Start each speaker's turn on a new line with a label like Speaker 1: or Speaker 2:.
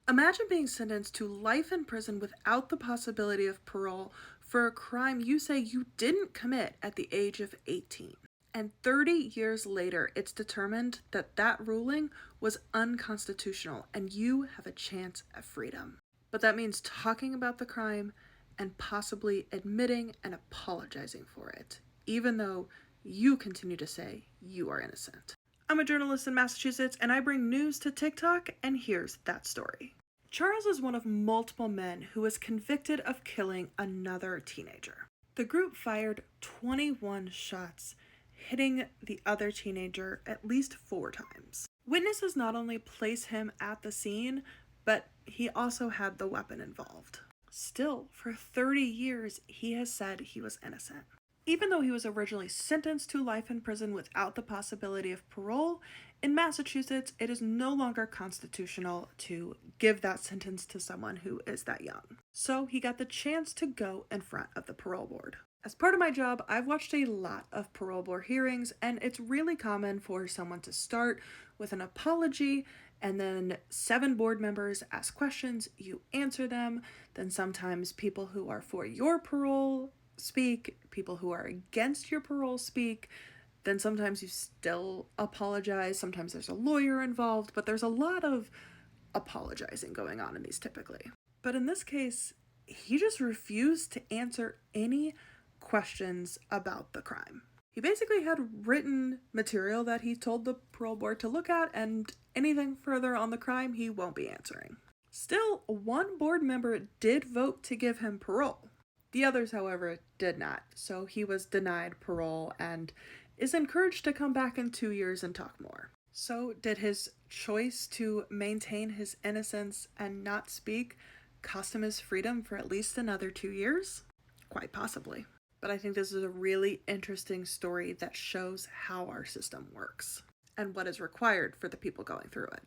Speaker 1: Imagine being sentenced to life in prison without the possibility of parole for a crime you say you didn't commit at the age of 18. And 30 years later, it's determined that that ruling was unconstitutional and you have a chance at freedom. But that means talking about the crime and possibly admitting and apologizing for it, even though you continue to say you are innocent. I'm a journalist in Massachusetts and I bring news to TikTok, and here's that story. Charles is one of multiple men who was convicted of killing another teenager. The group fired 21 shots, hitting the other teenager at least 4 times. Witnesses not only place him at the scene, but he also had the weapon involved. Still, for 30 years, he has said he was innocent. Even though he was originally sentenced to life in prison without the possibility of parole, in Massachusetts, it is no longer constitutional to give that sentence to someone who is that young. So he got the chance to go in front of the parole board. As part of my job, I've watched a lot of parole board hearings, and it's really common for someone to start with an apology, and then 7 board members ask questions, you answer them, then sometimes people who are for your parole speak, people who are against your parole speak, then sometimes you still apologize, sometimes there's a lawyer involved, but there's a lot of apologizing going on in these typically. But in this case, he just refused to answer any questions about the crime. He basically had written material that he told the parole board to look at, and anything further on the crime he won't be answering. Still, 1 board member did vote to give him parole. The others, however, did not, so he was denied parole and is encouraged to come back in 2 years and talk more. So did his choice to maintain his innocence and not speak cost him his freedom for at least another 2 years? Quite possibly. But I think this is a really interesting story that shows how our system works and what is required for the people going through it.